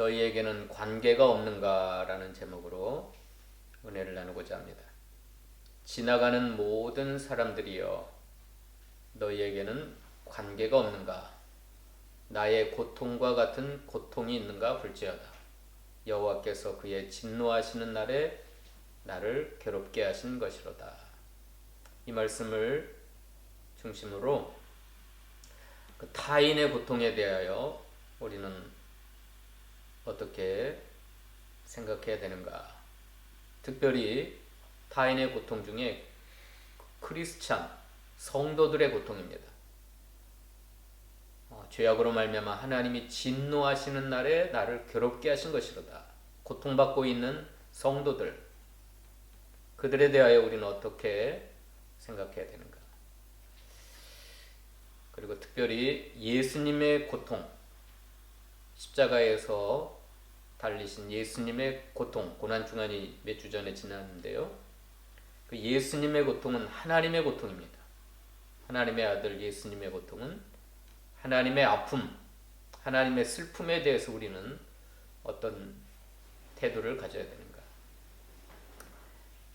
너희에게는 관계가 없는가라는 제목으로 은혜를 나누고자 합니다. 지나가는 모든 사람들이여, 너희에게는 관계가 없는가? 나의 고통과 같은 고통이 있는가 볼지어다. 여호와께서 그의 진노하시는 날에 나를 괴롭게 하신 것이로다. 이 말씀을 중심으로 그 타인의 고통에 대하여 우리는 어떻게 생각해야 되는가? 특별히 타인의 고통 중에 크리스찬 성도들의 고통입니다. 죄악으로 말미암아 하나님이 진노하시는 날에 나를 괴롭게 하신 것이로다. 고통받고 있는 성도들, 그들에 대하여 우리는 어떻게 생각해야 되는가? 그리고 특별히 예수님의 고통, 십자가에서 달리신 예수님의 고통, 고난중환이 몇 주 전에 지났는데요. 그 예수님의 고통은 하나님의 고통입니다. 하나님의 아들 예수님의 고통은 하나님의 아픔, 하나님의 슬픔에 대해서 우리는 어떤 태도를 가져야 되는가?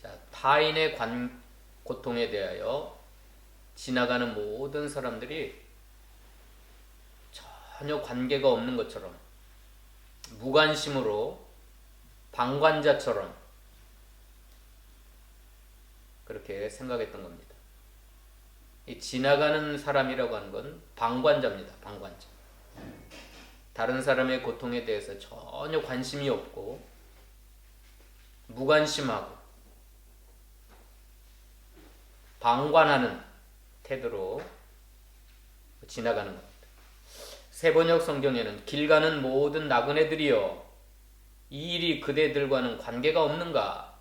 자, 타인의 고통에 대하여 지나가는 모든 사람들이 전혀 관계가 없는 것처럼, 무관심으로 방관자처럼 그렇게 생각했던 겁니다. 이 지나가는 사람이라고 하는 건 방관자입니다. 방관자. 다른 사람의 고통에 대해서 전혀 관심이 없고 무관심하고 방관하는 태도로 지나가는 겁니다. 세번역 성경에는 길 가는 모든 나그네들이여, 이 일이 그대들과는 관계가 없는가?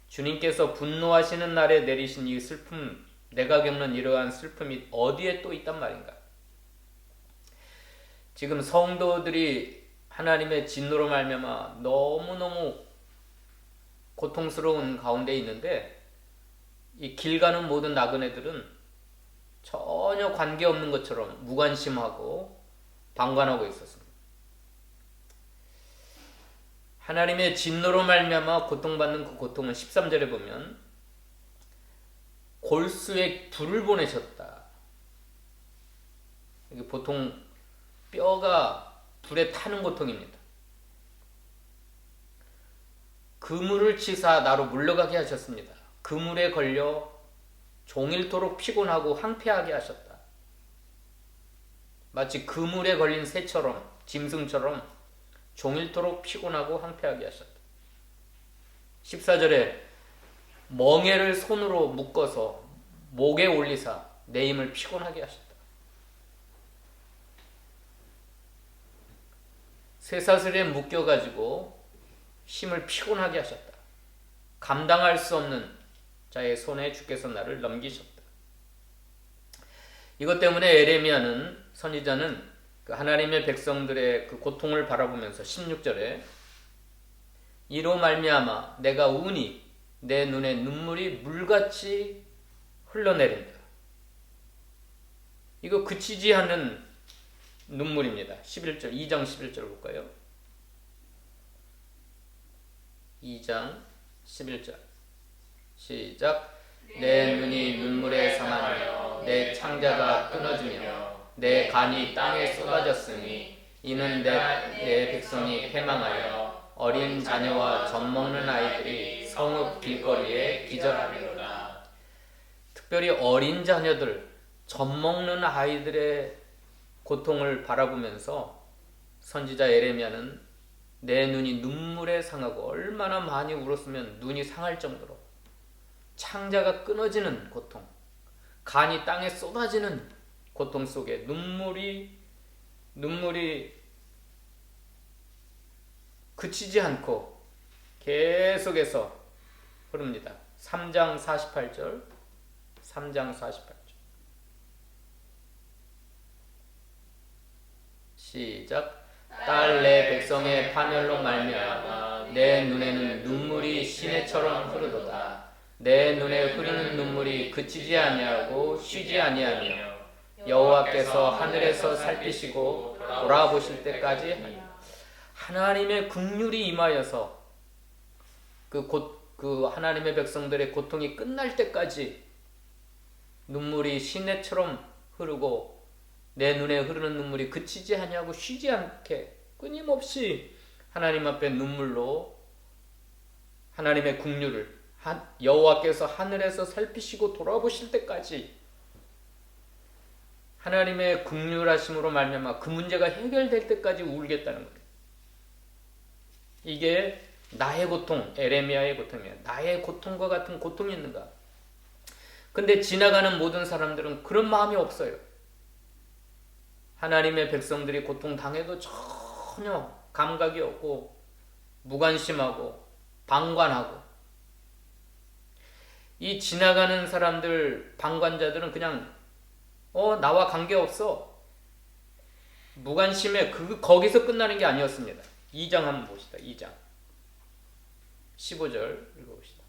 주님께서 분노하시는 날에 내리신 이 슬픔, 내가 겪는 이러한 슬픔이 어디에 또 있단 말인가? 지금 성도들이 하나님의 진노로 말미암아 너무너무 고통스러운 가운데 있는데, 이 길 가는 모든 나그네들은 전혀 관계없는 것처럼 무관심하고 방관하고 있었습니다. 하나님의 진노로 말미암아 고통받는 그 고통은 13절에 보면 골수에 불을 보내셨다. 이게 보통 뼈가 불에 타는 고통입니다. 그물을 치사 나로 물러가게 하셨습니다. 그물에 걸려 종일토록 피곤하고 황폐하게 하셨다. 마치 그물에 걸린 새처럼, 짐승처럼 종일토록 피곤하고 황폐하게 하셨다. 14절에 멍에를 손으로 묶어서 목에 올리사 내 힘을 피곤하게 하셨다. 쇠사슬에 묶여가지고 힘을 피곤하게 하셨다. 감당할 수 없는 자의 손에 주께서 나를 넘기셨다. 이것 때문에 에레미야는, 선지자는 그 하나님의 백성들의 그 고통을 바라보면서 16절에 이로 말미암아 내가 우니 내 눈에 눈물이 물같이 흘러내린다. 이거 그치지 않는 눈물입니다. 11절, 2장 11절 볼까요? 2장 11절 시작. 내 눈이 눈물에 상하며 내 창자가 끊어지며 내 간이 땅에 쏟아졌으니 이는 내 백성이 패망하여 어린 자녀와 젖먹는 아이들이 성읍 길거리에 기절하리로다. 특별히 어린 자녀들, 젖먹는 아이들의 고통을 바라보면서 선지자 에레미야는 내 눈이 눈물에 상하고, 얼마나 많이 울었으면 눈이 상할 정도로 창자가 끊어지는 고통, 간이 땅에 쏟아지는 고통 속에 눈물이 그치지 않고 계속해서 흐릅니다. 3장 48절, 3장 48절 시작. 딸 내 백성의 파멸로 말미암아 내 눈에는 눈물이 시내처럼 흐르도다. 내 눈에 흐르는 눈물이 그치지 아니하고 쉬지 아니하며 여호와께서 하늘에서 살피시고 돌아보실 때까지 하리라. 하나님의 긍휼이 임하여서 그 하나님의 백성들의 고통이 끝날 때까지 눈물이 시내처럼 흐르고 내 눈에 흐르는 눈물이 그치지 아니하고 쉬지 않게 끊임없이 하나님 앞에 눈물로 하나님의 긍휼을 여호와께서 하늘에서 살피시고 돌아보실 때까지 하나님의 긍휼하심으로 말미암아 그 문제가 해결될 때까지 울겠다는 거예요. 이게 나의 고통, 에레미야의 고통이에요. 나의 고통과 같은 고통이 있는가? 근데 지나가는 모든 사람들은 그런 마음이 없어요. 하나님의 백성들이 고통당해도 전혀 감각이 없고 무관심하고 방관하고, 이 지나가는 사람들, 방관자들은 그냥 나와 관계없어, 무관심해. 거기서 끝나는 게 아니었습니다. 2장 한번 봅시다. 2장 15절 읽어봅시다.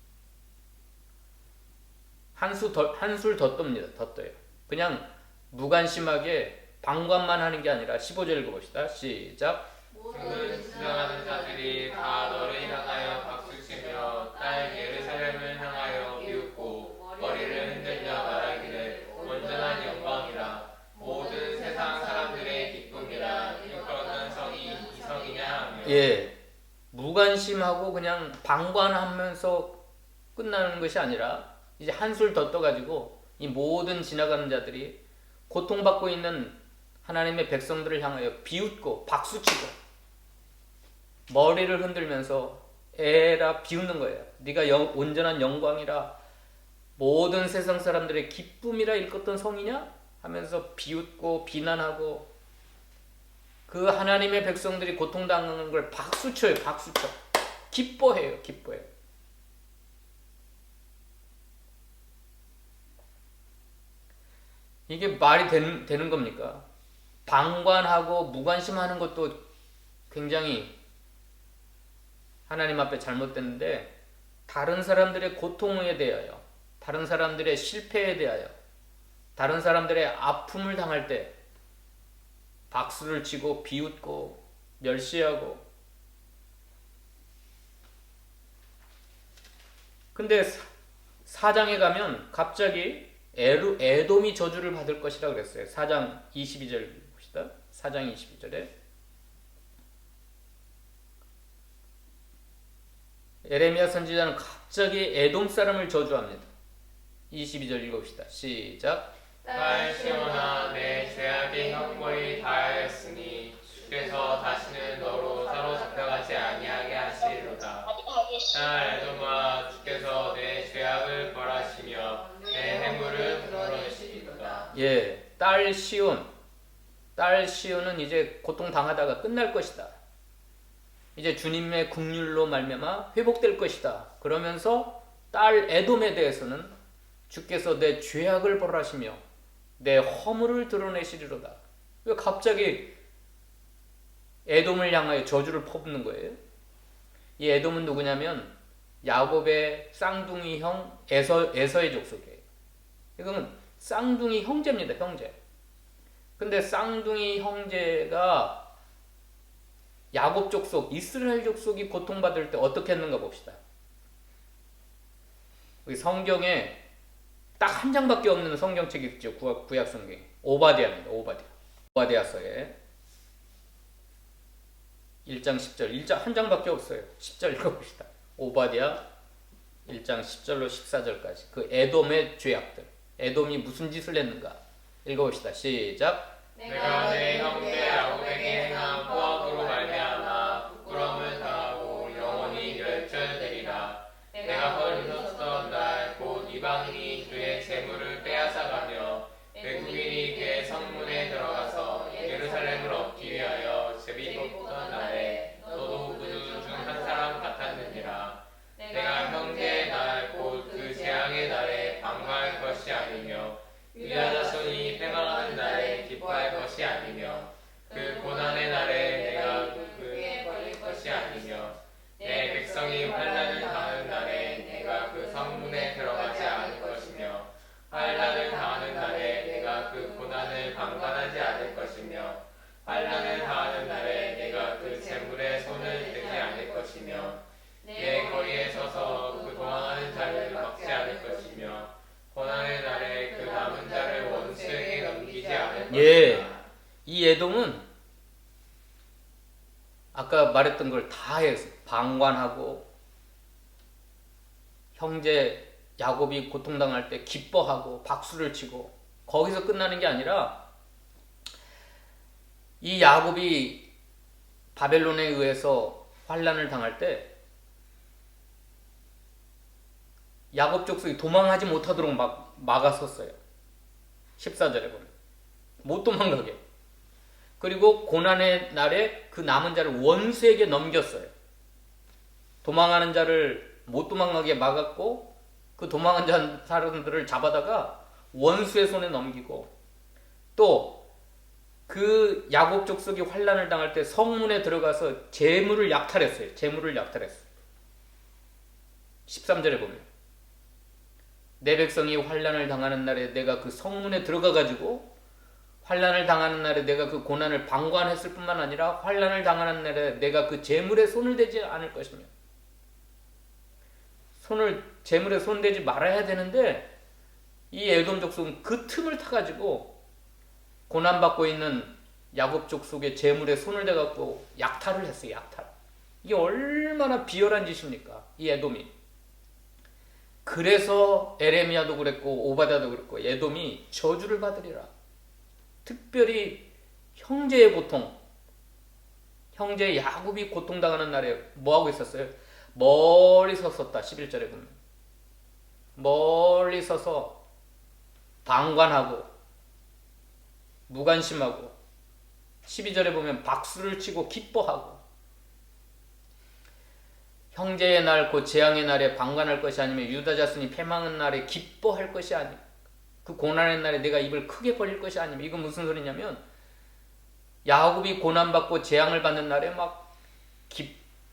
한술 더 떱니다. 더 떠요. 그냥 무관심하게 방관만 하는 게 아니라 15절 읽어봅시다. 시작. 모든 지나가는 자들이 다 너를 향하여 박수치며 딸 예루살렘을 향하여 비웃고 머리를 흔들며 말하기를 온전한 영광이라, 모든 세상 사람들의 기쁨이라, 이끌었던 성이 이 성이냐 하며. 예, 무관심하고 그냥 방관하면서 끝나는 것이 아니라 이제 한술 더 떠가지고 이 모든 지나가는 자들이 고통받고 있는 하나님의 백성들을 향하여 비웃고 박수치고 머리를 흔들면서 에라 비웃는 거예요. 네가 온전한 영광이라, 모든 세상 사람들의 기쁨이라 일컫던 성이냐 하면서 비웃고 비난하고 그 하나님의 백성들이 고통당하는 걸 박수쳐요. 박수쳐. 기뻐해요. 기뻐해요. 이게 말이 되는 겁니까? 방관하고 무관심하는 것도 굉장히 하나님 앞에 잘못됐는데, 다른 사람들의 고통에 대하여, 다른 사람들의 실패에 대하여, 다른 사람들의 아픔을 당할 때 박수를 치고 비웃고 멸시하고. 근데 4장에 가면 갑자기 에돔이 저주를 받을 것이라 그랬어요. 4장 22절 봅시다. 4장 22절에 에레미야 선지자는 갑자기 에돔 사람을 저주합니다. 22절 읽어봅시다. 시작. 딸 시온아, 내 죄악의 형벌이 다하였으니 주께서 다시는 너로 사로잡혀가지 아니하게 하시리로다. 딸 에돔아, 주께서 내 죄악을 벌하시며 내 해물을 불어내시리로다. 예, 딸 시온은 이제 고통 당하다가 끝날 것이다. 이제 주님의 긍휼로 말미암아 회복될 것이다. 그러면서 딸 에돔에 대해서는 주께서 내 죄악을 벌하시며 내 허물을 드러내시리로다. 왜 갑자기 에돔을 향하여 저주를 퍼붓는 거예요? 이 에돔은 누구냐면 야곱의 쌍둥이 형 에서의 족속이에요. 이건 쌍둥이 형제입니다. 형제. 근데 쌍둥이 형제가 야곱 족속, 이스라엘 족속이 고통받을 때 어떻게 했는가 봅시다. 여기 성경에 딱 한 장밖에 없는 성경책이 있죠. 구약 성경에. 오바댜입니다. 오바댜서에 1장 10절. 한 장밖에 없어요. 10절 읽어봅시다. 오바댜 1장 10절로 14절까지. 그 에돔의 죄악들. 에돔이 무슨 짓을 했는가. 읽어봅시다. 시작. 내가 내 형제 야곱에게 행한 포악으로 말미암아 부끄러움을 당하고 영원히 멸절되리라. 내가 버리셨던 날 곧 이방인이 그의 재물을 빼앗아가며 외국인이 그의 성문에 들어가서 예루살렘을 얻기 위하여 제비 뽑던 날에 너도 그들 중 한 사람 같았느니라. 내가 형제의 날 곧 그 재앙의 날에 방황할 것이 아니며 유다 자손이 팽화하는 날에 기뻐할 것이 아니며 그 고난의 날에 내가 그에게 벌릴 것이 아니며 내 백성이 환난을 당하는 날에 내가 그 성문에 들어가지 않을 것이며 환난을 당하는 날에 내가 그 고난을 방관하지 않을 것이며 환난을 당하는 날에 내가 그 재물에 손을 대지 않을 것이며 내 거리에 서서 그 도망하는 자를 막지 않을 것이며 고난의 날에 그 남은 자를 원수에게 넘기지 않을 것이다. 이 에돔은 아까 말했던 걸 다 해서 방관하고 형제 야곱이 고통당할 때 기뻐하고 박수를 치고 거기서 끝나는 게 아니라 이 야곱이 바벨론에 의해서 환난을 당할 때 야곱 족속이 도망하지 못하도록 막았었어요. 14절에 보면 못 도망가게. 그리고 고난의 날에 그 남은 자를 원수에게 넘겼어요. 도망하는 자를 못 도망가게 막았고 그 도망한 사람들을 잡아다가 원수의 손에 넘기고 또 그 야곱 족속이 환난을 당할 때 성문에 들어가서 재물을 약탈했어요. 재물을 약탈했어요. 13절에 보면 내 백성이 환난을 당하는 날에 내가 그 성문에 들어가 가지고 환난을 당하는 날에 내가 그 고난을 방관했을 뿐만 아니라 환난을 당하는 날에 내가 그 재물에 손을 대지 않을 것이며 재물에 손 대지 말아야 되는데 이 에돔 족속은 그 틈을 타가지고 고난받고 있는 야곱 족속의 재물에 손을 대갖고 약탈을 했어요. 약탈. 이게 얼마나 비열한 짓입니까? 이 에돔이. 그래서 에레미야도 그랬고 오바댜도 그랬고 에돔이 저주를 받으리라. 특별히 형제의 고통, 형제 야곱이 고통당하는 날에 뭐하고 있었어요? 멀리 섰었다. 11절에 보면 멀리 서서 방관하고 무관심하고 12절에 보면 박수를 치고 기뻐하고 형제의 날 곧 재앙의 날에 방관할 것이 아니며 유다 자손이 패망한 날에 기뻐할 것이 아니며 그 고난의 날에 내가 입을 크게 벌릴 것이 아니며 이건 무슨 소리냐면 야곱이 고난받고 재앙을 받는 날에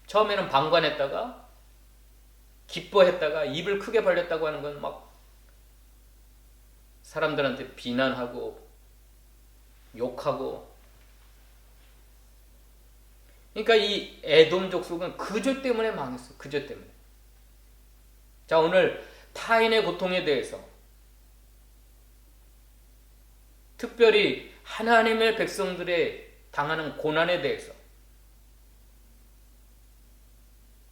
처음에는 방관했다가 기뻐했다가 입을 크게 벌렸다고 하는 건 막 사람들한테 비난하고 욕하고 그러니까 이 에돔 족속은 그 죄 때문에 망했어. 그 죄 때문에. 자, 오늘 타인의 고통에 대해서 특별히 하나님의 백성들의 당하는 고난에 대해서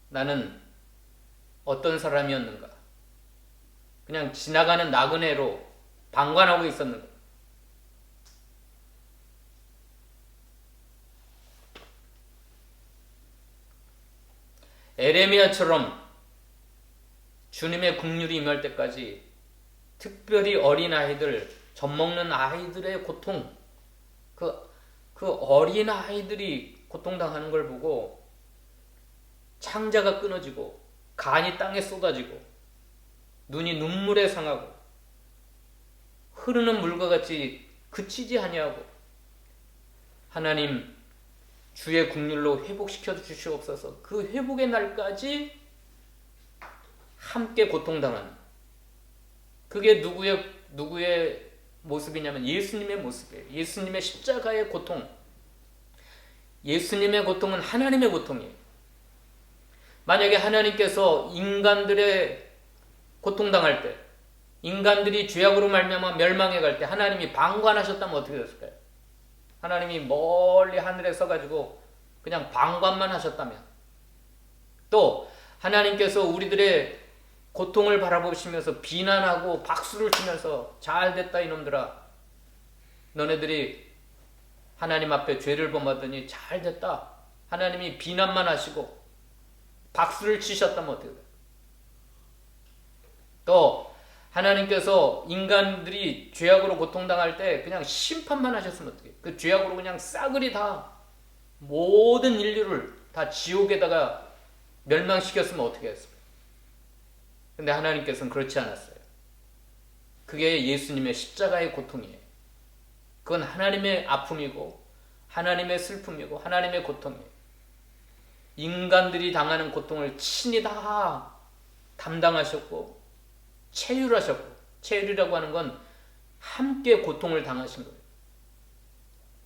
나는 어떤 사람이었는가? 그냥 지나가는 나그네로 방관하고 있었는가? 에레미야처럼 주님의 긍휼이 임할 때까지 특별히 어린아이들, 젖먹는 아이들의 고통, 그 어린아이들이 고통당하는 걸 보고 창자가 끊어지고 간이 땅에 쏟아지고 눈이 눈물에 상하고 흐르는 물과 같이 그치지 아니하고 하나님 주의 긍휼로 회복시켜 주시옵소서. 그 회복의 날까지 함께 고통당하는 그게 누구의 모습이냐면 예수님의 모습이에요. 예수님의 십자가의 고통. 예수님의 고통은 하나님의 고통이에요. 만약에 하나님께서 인간들의 고통당할 때 인간들이 죄악으로 말미암아 멸망해 갈 때 하나님이 방관하셨다면 어떻게 됐을까요? 하나님이 멀리 하늘에 서가지고 그냥 방관만 하셨다면 또 하나님께서 우리들의 고통을 바라보시면서 비난하고 박수를 치면서 잘됐다 이놈들아 너네들이 하나님 앞에 죄를 범하더니 잘됐다 하나님이 비난만 하시고 박수를 치셨다면 어떻게 돼요? 또 하나님께서 인간들이 죄악으로 고통당할 때 그냥 심판만 하셨으면 어떡해? 그 죄악으로 그냥 싸그리 다 모든 인류를 다 지옥에다가 멸망시켰으면 어떻게 했을까요? 근데 하나님께서는 그렇지 않았어요. 그게 예수님의 십자가의 고통이에요. 그건 하나님의 아픔이고 하나님의 슬픔이고 하나님의 고통이에요. 인간들이 당하는 고통을 친히 다 담당하셨고 체휼하셨고 체휼이라고 하는 건 함께 고통을 당하신 거예요.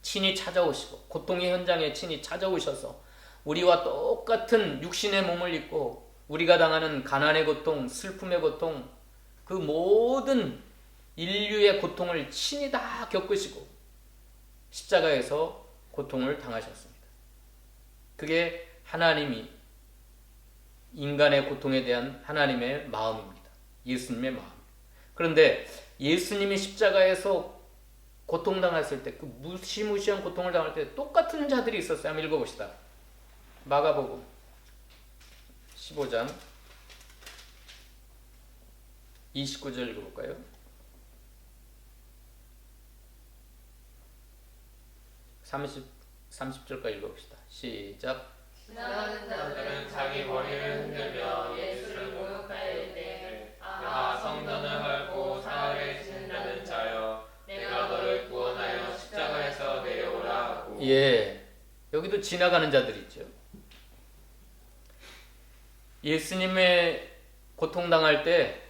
친히 찾아오시고 고통의 현장에 친히 찾아오셔서 우리와 똑같은 육신의 몸을 입고 우리가 당하는 가난의 고통, 슬픔의 고통, 그 모든 인류의 고통을 친히 다 겪으시고 십자가에서 고통을 당하셨습니다. 그게 하나님이 인간의 고통에 대한 하나님의 마음입니다. 예수님의 마음. 그런데 예수님이 십자가에서 고통당했을 때, 그 무시무시한 고통을 당할 때 똑같은 자들이 있었어요. 한번 읽어봅시다. 마가복음 15장 29절 읽어볼까요? 30절까지 읽어봅시다. 시작. 지나가는 자들은 자기 머리를 흔들며 예수를 모욕하여 이르되 야 성전을 헐고 사흘에 치는 자는 자여 내가 너를 구원하여 십자가에서 내려오라 하고. 예, 여기도 지나가는 자들이 있죠. 예수님의 고통당할 때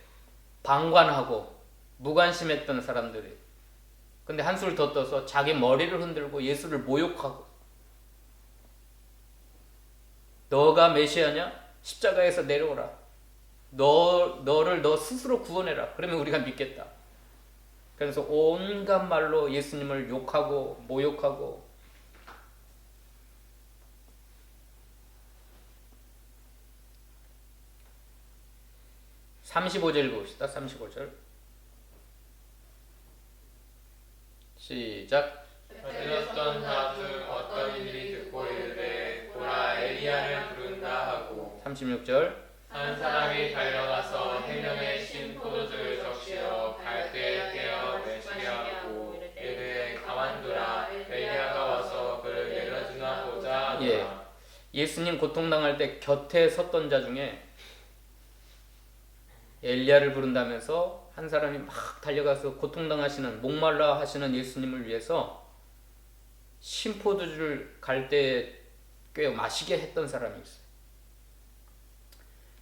방관하고 무관심했던 사람들이, 근데 한술 더 떠서 자기 머리를 흔들고 예수를 모욕하고, 너가 메시아냐? 십자가에서 내려오라. 너를 너 스스로 구원해라. 그러면 우리가 믿겠다. 그래서 온갖 말로 예수님을 욕하고 모욕하고, (35절) 읽어봅시다. 35절 시작. 들었던 자 중 어떤 이들이 듣고 이르되 보라 엘리야를 부른다 하고. 36절. 한 사람이 달려가서 해명에 신 포도주를 적시어 갈대에 깨어 내시게 하고 이르되 가만두라 엘리야가 와서 그를 내려주나 보자 하더라. 예, 예수님 고통당할 때 곁에 섰던 자 중에 엘리야를 부른다면서 한 사람이 막 달려가서 고통당하시는, 목말라 하시는 예수님을 위해서 신포도주를 갈대에 꿰어 마시게 했던 사람이 있어요.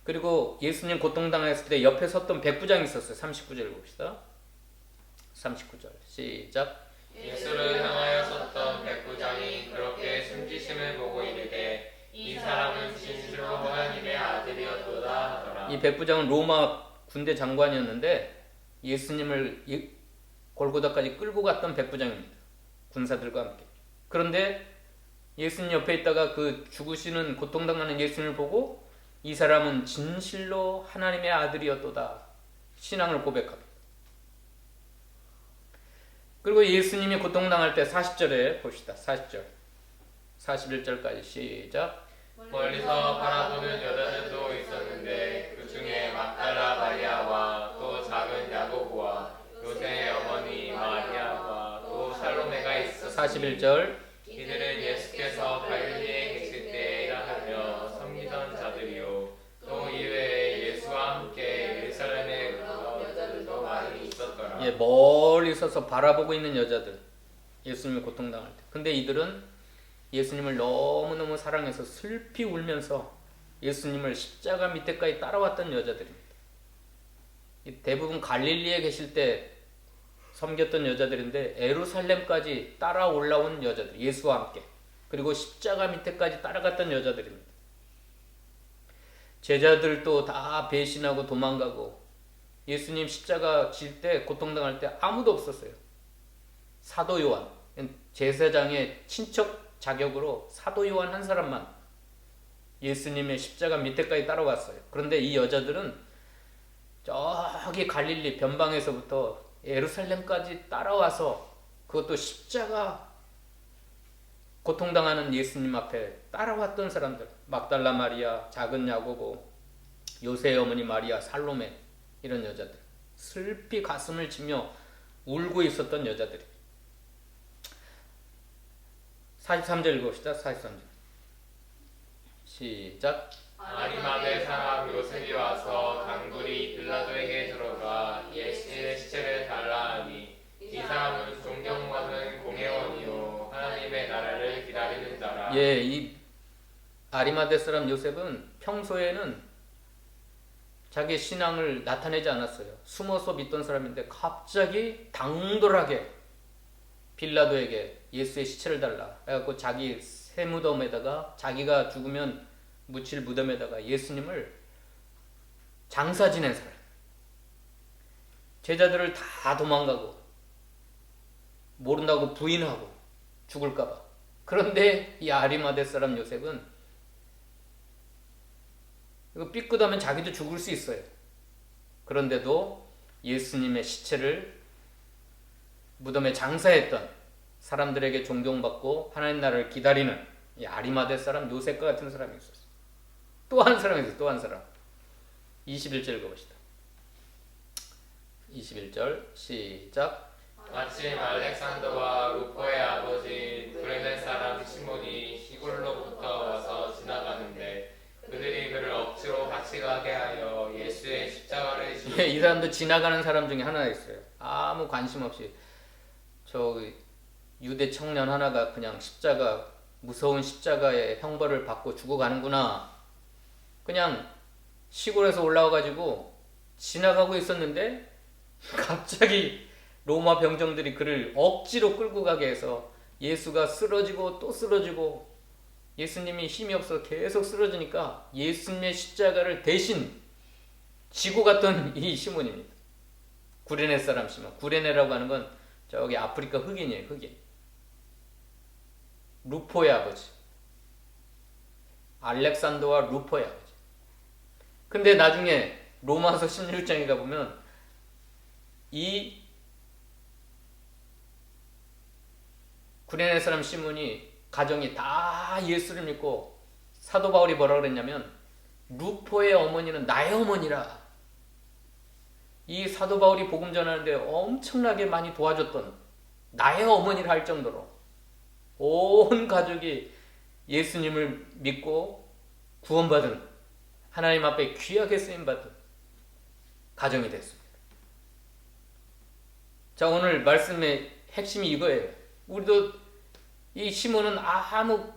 그리고 예수님 고통당했을 때 옆에 섰던 백부장이 있었어요. 39절 봅시다. 39절 시작. 예수를 향하여 섰던 백부장이 그렇게 숨지심을 보고 이르되 이 사람은 진실로 하나님의 아들이었도다 하더라. 이 백부장은 로마 군대 장관이었는데 예수님을 골고다까지 끌고 갔던 백부장입니다. 군사들과 함께. 그런데 예수님 옆에 있다가 그 죽으시는 고통당하는 예수님을 보고 이 사람은 진실로 하나님의 아들이었도다 신앙을 고백합니다. 그리고 예수님이 고통당할 때 40절에 봅시다. 40절 41절까지 시작. 멀리서 바라보는 여자들도 있었는데 그 중에 막달라 마리아와 또 작은 야고보와 요새의 어머니 마리아와 또 살로메가 있었으니 41절. 이들은 예수께서 갈릴리에 계실 때라 하며 섬기던 자들이요 또 이외에 예수와 함께 예루살렘에 오던 여자들도 많이 있었더라. 예, 멀리 서서 바라보고 있는 여자들, 예수님이 고통당할 때. 근데 이들은 예수님을 너무너무 사랑해서 슬피 울면서 예수님을 십자가 밑에까지 따라왔던 여자들입니다. 대부분 갈릴리에 계실 때 섬겼던 여자들인데 예루살렘까지 따라 올라온 여자들, 예수와 함께. 그리고 십자가 밑에까지 따라갔던 여자들입니다. 제자들도 다 배신하고 도망가고 예수님 십자가 질 때, 고통당할 때 아무도 없었어요. 사도 요한, 제사장의 친척 자격으로 사도 요한 한 사람만 예수님의 십자가 밑에까지 따라왔어요. 그런데 이 여자들은 저기 갈릴리 변방에서부터 예루살렘까지 따라와서, 그것도 십자가 고통당하는 예수님 앞에 따라왔던 사람들, 막달라 마리아, 작은 야고보, 요새의 어머니 마리아, 살로메, 이런 여자들, 슬피 가슴을 치며 울고 있었던 여자들이. 43절 읽읍시다. 43절 시작. 아리마대 사람 요셉이 와서 단둘이 빌라도에게 들어가 예수의 시체를 달라 하니 이 사람은 존경받은 공회원이요 하나님의 나라를 기다리는 자라. 예, 이 아리마대 사람 요셉은 평소에는 자기 신앙을 나타내지 않았어요. 숨어서 믿던 사람인데 갑자기 당돌하게 빌라도에게 예수의 시체를 달라 해갖고 자기 새 무덤에다가 자기가 죽으면 묻힐 무덤에다가 예수님을 장사 지낸 사람. 제자들을 다 도망가고 모른다고 부인하고 죽을까봐. 그런데 이 아리마대 사람 요셉은 이거 삐끗하면 자기도 죽을 수 있어요. 그런데도 예수님의 시체를 무덤에 장사했던 사람들에게 존경받고 하나님 나라를 기다리는 이 아리마대 사람 요셉과 같은 사람이 있었어요. 또 한 사람이 있어요. 또 한 사람. 21절 읽어봅시다. 21절 시작. 마침 알렉산더와 루포의 아버지 구레네 사람 시몬이 시골로부터 와서 지나가는데 그들이 그를 억지로 같이 가게 하여 예수의 십자가를 지고 이 사람도 지나가는 사람 중에 하나 있어요. 아무 관심 없이 저 유대 청년 하나가 그냥 십자가 무서운 십자가의 형벌을 받고 죽어가는구나. 그냥 시골에서 올라와가지고 지나가고 있었는데 갑자기 로마 병정들이 그를 억지로 끌고 가게 해서 예수가 쓰러지고 또 쓰러지고 예수님이 힘이 없어서 계속 쓰러지니까 예수님의 십자가를 대신 지고 갔던 이 시몬입니다. 구레네 사람 시몬. 구레네라고 하는 건 저기 아프리카 흑인이에요. 흑인. 루포의 아버지. 알렉산더와 루포의 아버지. 근데 나중에 로마서 16장에 가보면 이 구레네 사람 시몬이 가정이 다 예수를 믿고 사도 바울이 뭐라 그랬냐면 루포의 어머니는 나의 어머니라. 이 사도 바울이 복음 전하는데 엄청나게 많이 도와줬던 나의 어머니라 할 정도로 온 가족이 예수님을 믿고 구원받은 하나님 앞에 귀하게 쓰임받은 가정이 됐습니다. 자, 오늘 말씀의 핵심이 이거예요. 우리도 이 시몬은 아무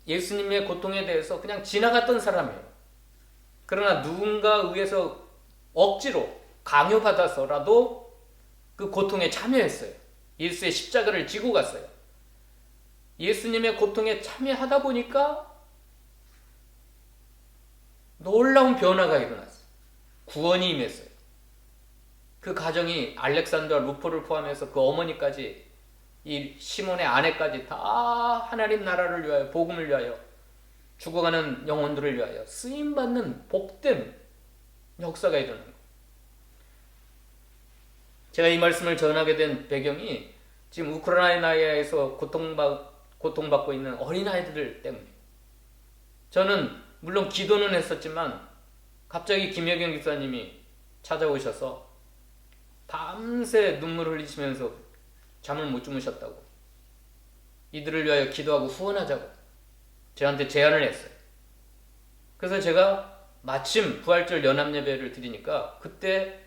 예수님의 고통에 대해서 그냥 지나갔던 사람이에요. 그러나 누군가 의해서 억지로 강요받아서라도 그 고통에 참여했어요. 예수의 십자가를 지고 갔어요. 예수님의 고통에 참여하다 보니까 놀라운 변화가 일어났어요. 구원이 임했어요. 그 가정이 알렉산더와 루포를 포함해서 그 어머니까지 이 시몬의 아내까지 다 하나님 나라를 위하여 복음을 위하여 죽어가는 영혼들을 위하여 쓰임받는 복된 역사가 일어난 거예요. 제가 이 말씀을 전하게 된 배경이 지금 우크라이나에서 고통받고 있는 어린아이들 때문에 저는 물론 기도는 했었지만 갑자기 김혜경 기사님이 찾아오셔서 밤새 눈물 흘리시면서 잠을 못 주무셨다고 이들을 위하여 기도하고 후원하자고 저한테 제안을 했어요. 그래서 제가 마침 부활절 연합예배를 드리니까 그때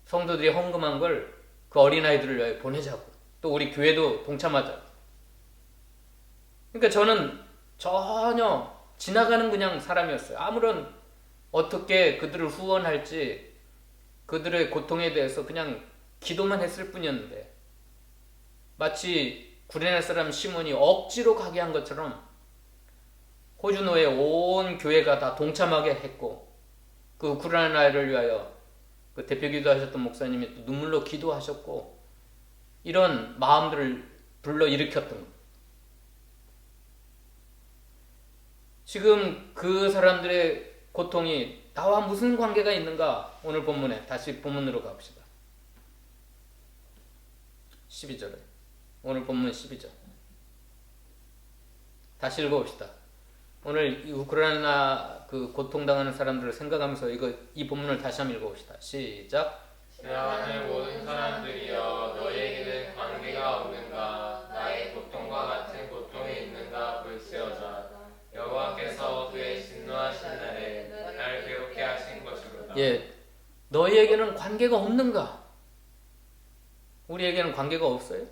성도들이 헌금한 걸 그 어린아이들을 위하여 보내자고 또 우리 교회도 동참하자고. 그러니까 저는 전혀 지나가는 그냥 사람이었어요. 아무런 어떻게 그들을 후원할지 그들의 고통에 대해서 그냥 기도만 했을 뿐이었는데 마치 구레네 사람 시몬이 억지로 가게 한 것처럼 호주노의 온 교회가 다 동참하게 했고 그 우크라이나를 위하여 그 대표 기도하셨던 목사님이 또 눈물로 기도하셨고 이런 마음들을 불러일으켰던 겁니다. 지금 그 사람들의 고통이 나와 무슨 관계가 있는가? 오늘 본문에 다시 본문으로 가봅시다. 12절에 오늘 본문 12절 다시 읽어봅시다. 오늘 이 우크라이나 그 고통당하는 사람들을 생각하면서 이 본문을 다시 한번 읽어봅시다. 시작. 지나가는 모든 사람들이여 너희에게는 관계가 없는가? 나의 고통과 같은 고통이 있는가 볼지어다. 여호와께서 그의 진노하신 날에 날 괴롭게 하신 것이로다. 예, 너희에게는 관계가 없는가? 우리에게는 관계가 없어요?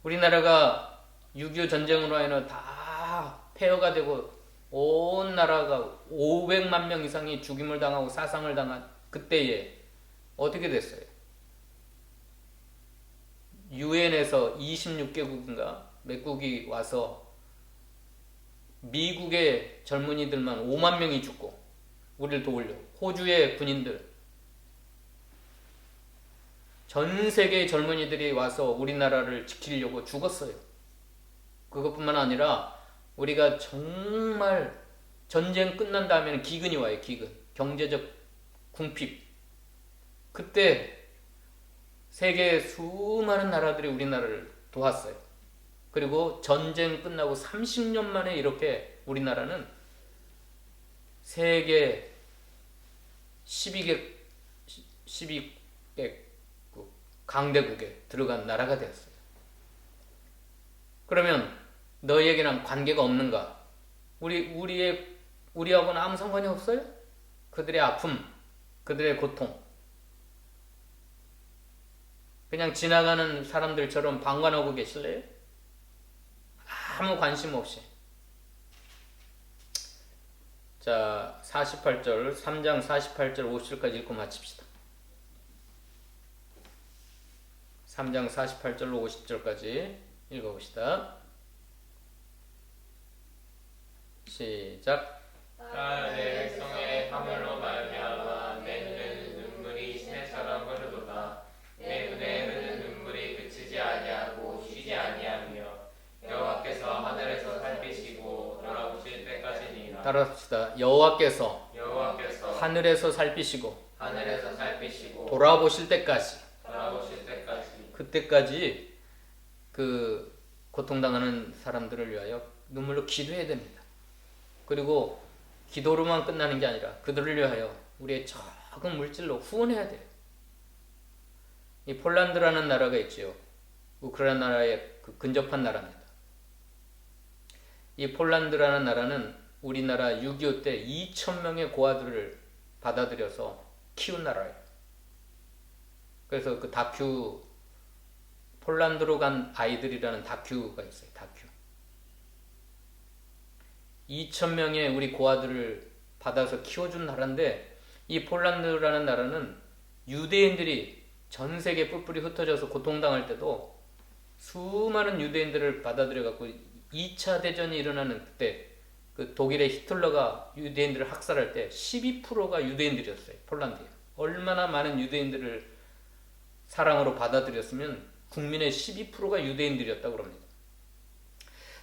우리나라가 6.25 전쟁으로 인해 다 폐허가 되고 온 나라가 500만 명 이상이 죽임을 당하고 사상을 당한 그때에 어떻게 됐어요? 유엔에서 26개국인가 몇 국이 와서 미국의 젊은이들만 5만 명이 죽고 우리를 도우려고, 호주의 군인들, 전 세계의 젊은이들이 와서 우리나라를 지키려고 죽었어요. 그것뿐만 아니라 우리가 정말 전쟁 끝난 다음에는 기근이 와요. 기근, 경제적 궁핍. 그때 세계의 수많은 나라들이 우리나라를 도왔어요. 그리고 전쟁 끝나고 30년 만에 이렇게 우리나라는 세계 12개 강대국에 들어간 나라가 되었어요. 그러면 너희에게는 관계가 없는가? 우리하고는 아무 상관이 없어요? 그들의 아픔, 그들의 고통, 그냥 지나가는 사람들처럼 방관하고 계실래요? 아무 관심 없이. 자, 48절, 3장 48절 50절까지 읽고 마칩시다. 3장 48절로 50절까지 읽어봅시다. 시작. 내 백성의 하물로 말미암아 내 눈에는 눈물이 시내처럼 흐르도다. 내 눈에 흐르는 눈물이 그치지 아니하고 쉬지 아니하며 여호와께서 하늘에서 살피시고 돌아보실 때까지니라. 따라합시다. 여호와께서 하늘에서 살피시고 돌아보실 때까지. 그때까지 그 고통당하는 사람들을 위하여 눈물로 기도해야 됩니다. 그리고 기도로만 끝나는 게 아니라 그들을 위하여 우리의 적은 물질로 후원해야 돼요. 이 폴란드라는 나라가 있지요. 우크라이나 나라의 그 근접한 나라입니다. 이 폴란드라는 나라는 우리나라 6.25 때 2,000명의 고아들을 받아들여서 키운 나라예요. 그래서 그 다큐, 폴란드로 간 아이들이라는 다큐가 있어요. 다큐. 2,000명의 우리 고아들을 받아서 키워준 나라인데, 이 폴란드라는 나라는 유대인들이 전 세계에 뿔뿔이 흩어져서 고통당할 때도 수많은 유대인들을 받아들여 갖고 2차 대전이 일어나는 그때 그 독일의 히틀러가 유대인들을 학살할 때 12%가 유대인들이었어요. 폴란드에. 얼마나 많은 유대인들을 사랑으로 받아들였으면 국민의 12%가 유대인들이었다고 합니다.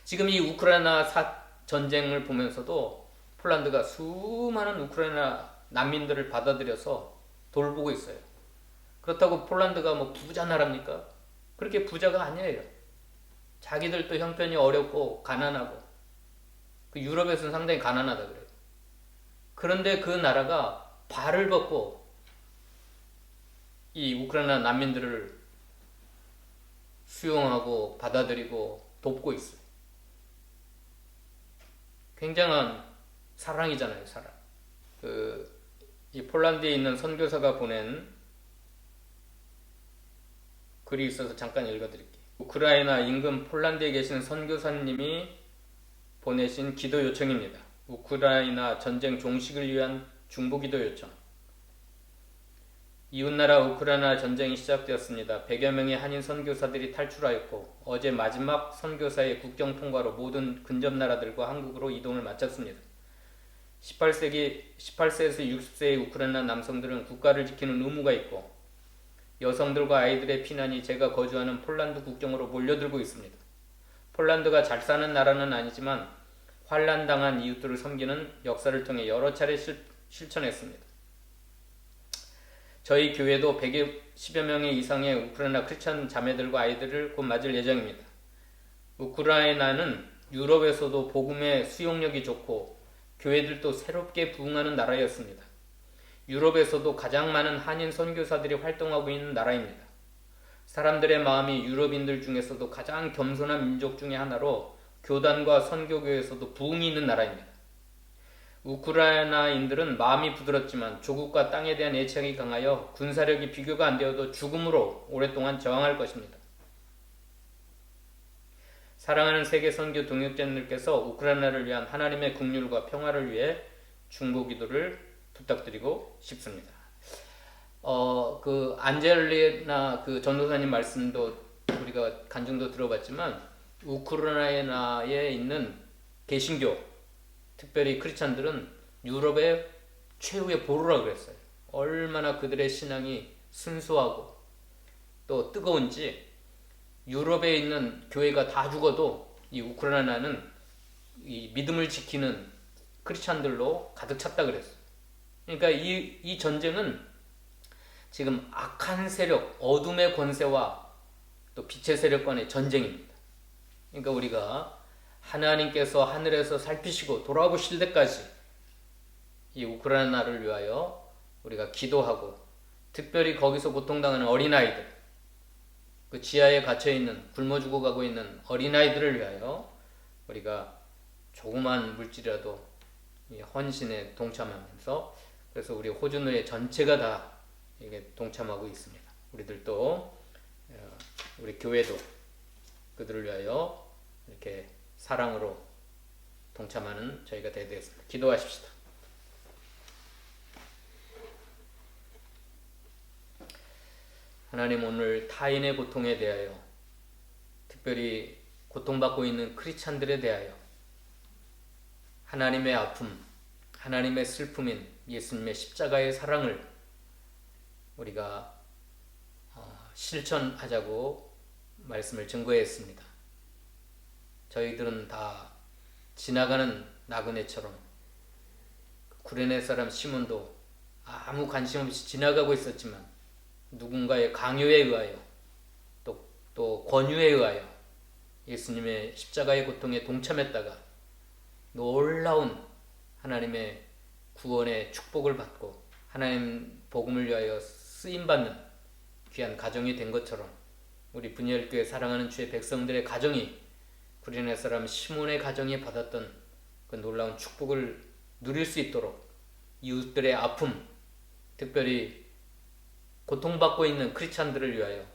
지금 이 우크라이나 전쟁을 보면서도 폴란드가 수많은 우크라이나 난민들을 받아들여서 돌보고 있어요. 그렇다고 폴란드가 뭐 부자 나라입니까? 그렇게 부자가 아니에요. 자기들도 형편이 어렵고 가난하고, 그 유럽에서는 상당히 가난하다 그래요. 그런데 그 나라가 발을 벗고 이 우크라이나 난민들을 수용하고 받아들이고 돕고 있어요. 굉장한 사랑이잖아요, 사랑. 이 폴란드에 있는 선교사가 보낸 글이 있어서 잠깐 읽어드릴게요. 우크라이나 인근 폴란드에 계시는 선교사님이 보내신 기도 요청입니다. 우크라이나 전쟁 종식을 위한 중보기도 요청. 이웃나라 우크라이나 전쟁이 시작되었습니다. 100여 명의 한인 선교사들이 탈출하였고 어제 마지막 선교사의 국경 통과로 모든 근접 나라들과 한국으로 이동을 마쳤습니다. 18세에서 60세의 우크라이나 남성들은 국가를 지키는 의무가 있고 여성들과 아이들의 피난이 제가 거주하는 폴란드 국경으로 몰려들고 있습니다. 폴란드가 잘 사는 나라는 아니지만 환난당한 이웃들을 섬기는 역사를 통해 여러 차례 실천했습니다. 저희 교회도 110여 명의 이상의 우크라이나 크리스찬 자매들과 아이들을 곧 맞을 예정입니다. 우크라이나는 유럽에서도 복음의 수용력이 좋고 교회들도 새롭게 부흥하는 나라였습니다. 유럽에서도 가장 많은 한인 선교사들이 활동하고 있는 나라입니다. 사람들의 마음이 유럽인들 중에서도 가장 겸손한 민족 중의 하나로 교단과 선교교에서도 부흥이 있는 나라입니다. 우크라이나인들은 마음이 부드럽지만 조국과 땅에 대한 애착이 강하여 군사력이 비교가 안 되어도 죽음으로 오랫동안 저항할 것입니다. 사랑하는 세계 선교 동역자님들께서 우크라이나를 위한 하나님의 긍휼과 평화를 위해 중보기도를 부탁드리고 싶습니다. 그 안젤리나 그 전도사님 말씀도 우리가 간증도 들어봤지만 우크라이나에 있는 개신교, 특별히 크리스찬들은 유럽의 최후의 보루라 그랬어요. 얼마나 그들의 신앙이 순수하고 또 뜨거운지 유럽에 있는 교회가 다 죽어도 이 우크라이나는 이 믿음을 지키는 크리스찬들로 가득 찼다 그랬어요. 그러니까 이 전쟁은 지금 악한 세력, 어둠의 권세와 또 빛의 세력 간의 전쟁입니다. 그러니까 우리가 하나님께서 하늘에서 살피시고 돌아보실 때까지 이 우크라이나를 위하여 우리가 기도하고, 특별히 거기서 고통당하는 어린아이들, 그 지하에 갇혀있는, 굶어 죽어가고 있는 어린아이들을 위하여 우리가 조그만 물질이라도 이 헌신에 동참하면서, 그래서 우리 호주노예 전체가 다 이게 동참하고 있습니다. 우리들도, 우리 교회도 그들을 위하여 이렇게 사랑으로 동참하는 저희가 되어야 되겠습니다. 기도하십시다. 하나님, 오늘 타인의 고통에 대하여, 특별히 고통받고 있는 크리스찬들에 대하여 하나님의 아픔, 하나님의 슬픔인 예수님의 십자가의 사랑을 우리가 실천하자고 말씀을 증거했습니다. 저희들은 다 지나가는 나그네처럼, 구레네 사람 시몬도 아무 관심 없이 지나가고 있었지만 누군가의 강요에 의하여 또 권유에 의하여 예수님의 십자가의 고통에 동참했다가 놀라운 하나님의 구원의 축복을 받고 하나님 복음을 위하여 쓰임받는 귀한 가정이 된 것처럼, 우리 분열교회 사랑하는 주의 백성들의 가정이 구레네 사람 시몬의 가정이 받았던 그 놀라운 축복을 누릴 수 있도록 이웃들의 아픔, 특별히 고통받고 있는 크리스찬들을 위하여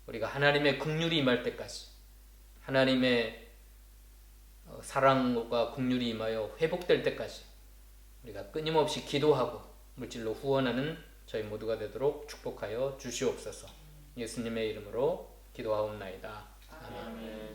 우리가 하나님의 긍휼이 임할 때까지, 하나님의 사랑과 긍휼이 임하여 회복될 때까지 우리가 끊임없이 기도하고 물질로 후원하는 저희 모두가 되도록 축복하여 주시옵소서. 예수님의 이름으로 기도하옵나이다. 아멘.